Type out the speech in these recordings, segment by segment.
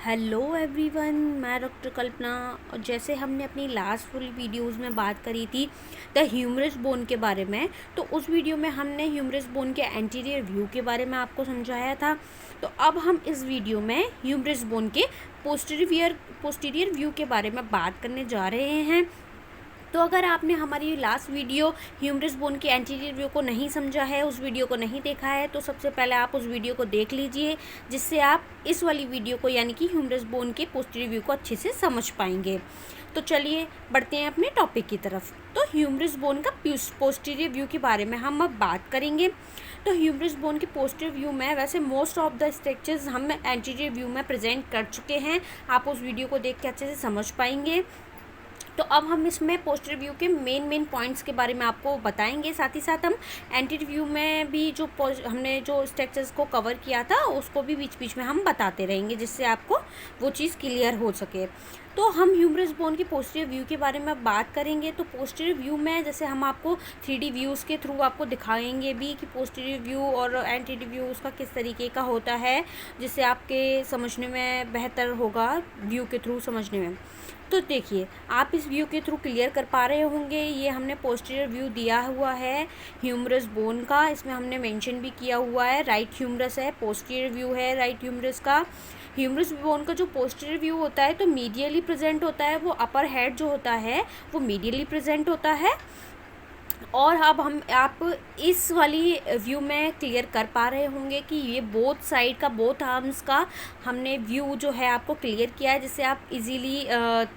Hello everyone, मैं doctor कल्पना। और जैसे हमने अपनी लास्ट फुल वीडियोस में बात करी थी द ह्यूमरस बोन के बारे में, तो उस वीडियो में हमने ह्यूमरस बोन के एंटीरियर व्यू के बारे में आपको समझाया था। तो अब हम इस वीडियो में ह्यूमरस बोन के पोस्टीरियर व्यू के बारे में बात करने जा रहे हैं। तो अगर आपने हमारी लास्ट वीडियो ह्यूमरस बोन के एंटीरियर व्यू को नहीं समझा है, उस वीडियो को नहीं देखा है, तो सबसे पहले आप उस वीडियो को देख लीजिए, जिससे आप इस वाली वीडियो को यानी कि ह्यूमरस बोन के पोस्टीरियर व्यू को अच्छे से समझ पाएंगे। तो चलिए बढ़ते हैं अपने टॉपिक की तरफ। तो ह्यूमरस बोन का पोस्टीरियर व्यू के बारे में हम अब बात करेंगे। तो ह्यूमरस बोन के पोस्टीरियर व्यू में वैसे मोस्ट ऑफ द स्ट्रक्चर्स हम एंटीरियर व्यू में प्रेजेंट कर चुके हैं, आप उस वीडियो को देख के अच्छे से समझ पाएंगे। तो अब हम इसमें पोस्टीरियर व्यू के मेन पॉइंट्स के बारे में आपको बताएंगे, साथ ही साथ हम एंटीरियर व्यू में भी जो हमने जो स्ट्रक्चर्स को कवर किया था उसको भी बीच बीच में हम बताते रहेंगे, जिससे आपको वो चीज़ क्लियर हो सके। तो हम ह्यूमरस बोन के पोस्टीरियर व्यू के बारे में बात करेंगे। तो पोस्टीरियर व्यू में जैसे हम आपको 3D व्यूज़ के थ्रू आपको दिखाएंगे भी कि पोस्टीरियर व्यू और एंटीरियर व्यू उसका किस तरीके का होता है, जिससे आपके समझने में बेहतर होगा व्यू के थ्रू समझने में। तो देखिए, आप इस व्यू के थ्रू क्लियर कर पा रहे होंगे, ये हमने पोस्टीरियर व्यू दिया हुआ है ह्यूमरस बोन का। इसमें हमने मेंशन भी किया हुआ है राइट ह्यूमरस है, पोस्टीरियर व्यू है राइट ह्यूमरस का। ह्यूमरस बोन का जो पोस्टीरियर व्यू होता है तो मीडियली प्रेजेंट होता है, वो अपर हेड जो होता है वो मीडियली प्रेजेंट होता है। और अब आप इस वाली व्यू में क्लियर कर पा रहे होंगे कि ये बोथ साइड का, बोथ आर्म्स का हमने व्यू जो है आपको क्लियर किया है, जिससे आप इजीली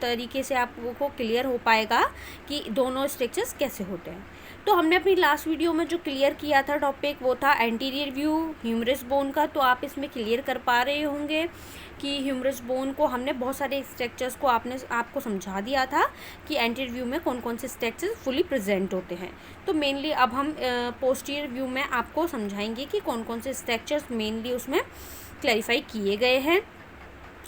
तरीके से आपको क्लियर हो पाएगा कि दोनों स्ट्रक्चर्स कैसे होते हैं। तो हमने अपनी लास्ट वीडियो में जो क्लियर किया था टॉपिक, वो था एंटीरियर व्यू ह्यूमरस बोन का। तो आप इसमें क्लियर कर पा रहे होंगे कि ह्यूमरस बोन को हमने बहुत सारे स्ट्रक्चर्स को आपको समझा दिया था कि एंटीरियर व्यू में कौन कौन से स्ट्रक्चर्स फुली प्रेजेंट होते हैं। तो मेनली अब हम पोस्टीरियर व्यू में आपको समझाएंगे कि कौन कौन से स्ट्रक्चर्स मेनली उसमें क्लैरिफाई किए गए हैं।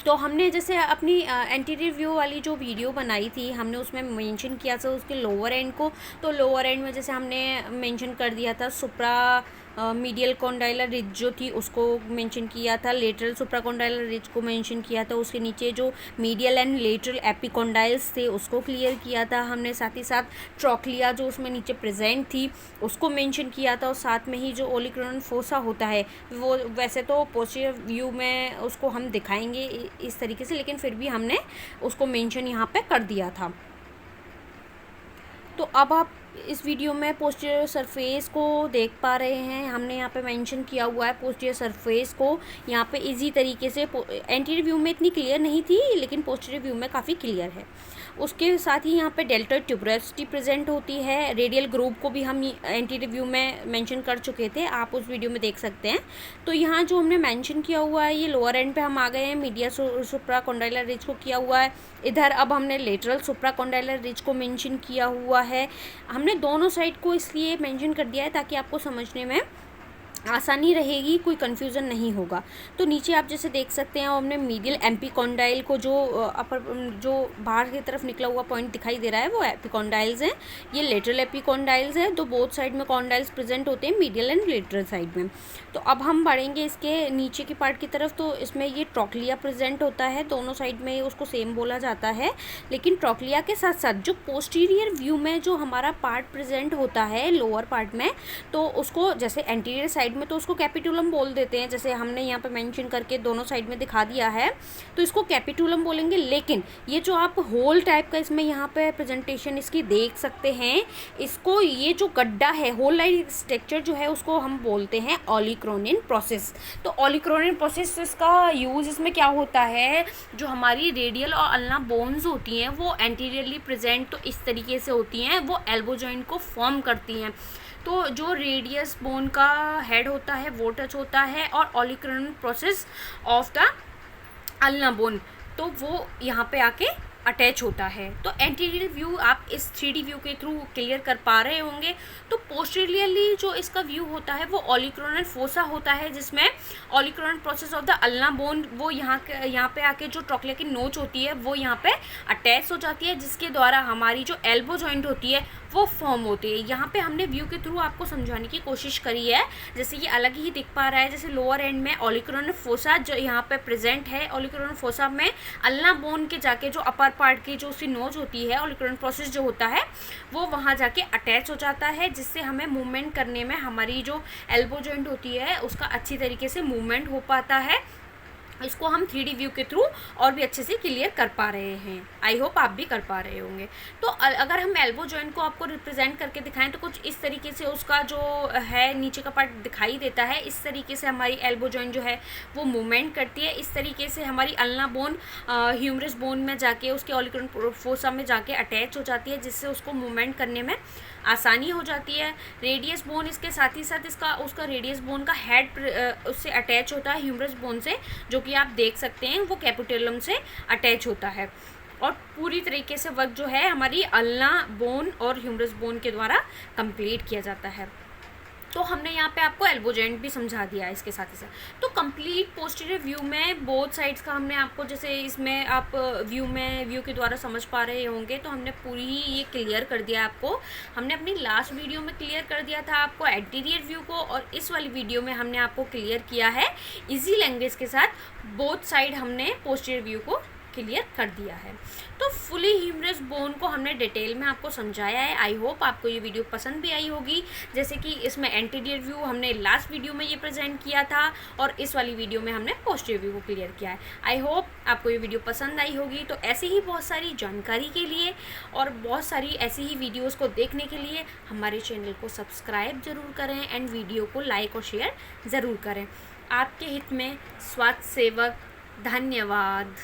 तो हमने जैसे अपनी एंटीरियर व्यू वाली जो वीडियो बनाई थी, हमने उसमें मेंशन किया था उसके लोअर एंड को। तो लोअर एंड में जैसे हमने मेंशन कर दिया था सुप्रा मीडियल कॉन्डाइलर रिज जो थी उसको मेंशन किया था, लेटरल सुप्रा कॉन्डाइलर रिज को मेंशन किया था, उसके नीचे जो मीडियल एंड लेटरल एपिकॉन्डाइल्स थे उसको क्लियर किया था हमने। साथ ही साथ ट्रोक्लिया जो उसमें नीचे प्रेजेंट थी उसको मेंशन किया था, और साथ में ही जो ओलिक्रोनल फोसा होता है वो वैसे तो पोस्टीरियर व्यू में उसको हम दिखाएंगे इस तरीके से, लेकिन फिर भी हमने उसको मेंशन यहाँ पे कर दिया था। तो अब आप इस वीडियो में पोस्टीरियर सरफेस को देख पा रहे हैं, हमने यहाँ पे मेंशन किया हुआ है पोस्टीरियर सरफेस को। यहाँ पे इजी तरीके से, एंटीरियर व्यू में इतनी क्लियर नहीं थी लेकिन पोस्टीरियर व्यू में काफ़ी क्लियर है। उसके साथ ही यहाँ पे डेल्टॉइड ट्यूबरोसिटी प्रेजेंट होती है। रेडियल ग्रुप को भी हम एंटीरियर व्यू में मेंशन कर चुके थे, आप उस वीडियो में देख सकते हैं। तो यहाँ जो हमने मेंशन किया हुआ है, ये लोअर एंड पे हम आ गए हैं, मीडिया सुप्रा कॉन्डाइलर रिज को किया हुआ है। इधर अब हमने लेटरल सुप्रा कॉन्डाइलर रिज को मेंशन किया हुआ है। हमने दोनों साइड को इसलिए मेंशन कर दिया है ताकि आपको समझने में आसानी रहेगी, कोई कन्फ्यूज़न नहीं होगा। तो नीचे आप जैसे देख सकते हैं, हमने मीडियल एपिकॉन्डाइल को जो जो बाहर की तरफ निकला हुआ पॉइंट दिखाई दे रहा है वो एपिकॉन्डाइल्स हैं, ये लेटरल एपिकॉन्डाइल्स हैं। तो बोथ साइड में कॉन्डाइल्स प्रेजेंट होते हैं, मीडियल एंड लेटरल साइड में। तो अब हम बढ़ेंगे इसके नीचे की पार्ट की तरफ। तो इसमें ये ट्रोक्लिया प्रेजेंट होता है, दोनों साइड में उसको सेम बोला जाता है, लेकिन ट्रोक्लिया के साथ साथ जो पोस्टीरियर व्यू में जो हमारा पार्ट प्रेजेंट होता है लोअर पार्ट में, तो उसको जैसे एंटीरियर साइड में तो उसको कैपिटुलम बोल देते हैं, जैसे हमने यहाँ पे मेंशन करके दोनों साइड में दिखा दिया है, तो इसको कैपिटुलम बोलेंगे। लेकिन ये जो आप होल टाइप का इसमें यहाँ पे प्रेजेंटेशन इसकी देख सकते हैं, इसको ये जो गड्ढा है होल लाइन स्ट्रक्चर जो है उसको हम बोलते हैं ओलिक्रोनियन प्रोसेस। तो ओलिक्रोनियन प्रोसेस इसका यूज़ इसमें क्या होता है, जो हमारी रेडियल और अल्ना बोन्स होती हैं वो एंटीरियरली प्रेजेंट तो इस तरीके से होती हैं, वो एल्बो जॉइंट को फॉर्म करती हैं। तो जो रेडियस बोन का हेड होता है वो टच होता है, और olecranon process of the ulna bone तो वो यहाँ पे आके अटैच होता है। तो एंटीरियर व्यू आप इस 3D व्यू के थ्रू क्लियर कर पा रहे होंगे। तो पोस्टीरियरली जो इसका व्यू होता है वो ओलिक्रोनल फोसा होता है, जिसमें olecranal process of the ulna bone वो यहाँ पे आके जो ट्रोक्लिया की नोच होती है वो यहाँ पे अटैच हो जाती है, जिसके द्वारा हमारी जो एल्बो जॉइंट होती है वो फॉर्म होती है। यहाँ पे हमने व्यू के थ्रू आपको समझाने की कोशिश करी है। जैसे कि अलग ही दिख पा रहा है, जैसे लोअर एंड में ओलिकुलर फोसा जो यहाँ पे प्रेजेंट है, ओलिकुलर फोसा में अल्ना बोन के जाके जो अपर पार्ट की जो उसकी नोज होती है, ओलिकुलर प्रोसेस जो होता है वो वहाँ जाके अटैच हो जाता है, जिससे हमें मूवमेंट करने में हमारी जो एल्बो जॉइंट होती है उसका अच्छी तरीके से मूवमेंट हो पाता है। इसको हम 3D व्यू के थ्रू और भी अच्छे से क्लियर कर पा रहे हैं। आई होप आप भी कर पा रहे होंगे। तो अगर हम एल्बो जॉइंट को आपको रिप्रेजेंट करके दिखाएं तो कुछ इस तरीके से उसका जो है नीचे का पार्ट दिखाई देता है। इस तरीके से हमारी एल्बो जॉइंट जो है वो मूवमेंट करती है। इस तरीके से हमारी अल्ना बोन ह्यूमरस बोन में जाके उसके ऑलिकुलर फोसा में जाके अटैच हो जाती है, जिससे उसको मूवमेंट करने में आसानी हो जाती है। रेडियस बोन इसके साथ ही साथ उसका रेडियस बोन का हेड उससे अटैच होता है ह्यूमरस बोन से, जो कि आप देख सकते हैं वो कैपिटुलम से अटैच होता है। और पूरी तरीके से वर्क जो है हमारी अल्ना बोन और ह्यूमरस बोन के द्वारा कंप्लीट किया जाता है। तो हमने यहाँ पे आपको एल्बो जॉइंट भी समझा दिया है इसके साथ ही साथ। तो कंप्लीट पोस्टीरियर व्यू में बोथ साइड्स का हमने आपको, जैसे इसमें आप व्यू के द्वारा समझ पा रहे होंगे, तो हमने पूरी ही ये क्लियर कर दिया आपको। हमने अपनी लास्ट वीडियो में क्लियर कर दिया था आपको एंटीरियर व्यू को, और इस वाली वीडियो में हमने आपको क्लियर किया है ईजी लैंग्वेज के साथ बोथ साइड हमने पोस्टीरियर व्यू को क्लियर कर दिया है। तो फुली ह्यूमरस बोन को हमने डिटेल में आपको समझाया है। आई होप आपको ये वीडियो पसंद भी आई होगी। जैसे कि इसमें एंटीरियर व्यू हमने लास्ट वीडियो में ये प्रेजेंट किया था, और इस वाली वीडियो में हमने पोस्टीरियर व्यू को क्लियर किया है। आई होप आपको ये वीडियो पसंद आई होगी। तो ऐसे ही बहुत सारी जानकारी के लिए और बहुत सारी ऐसी ही वीडियोज़ को देखने के लिए हमारे चैनल को सब्सक्राइब ज़रूर करें एंड वीडियो को लाइक और शेयर ज़रूर करें। आपके हित में स्वास्थ्य सेवक। धन्यवाद।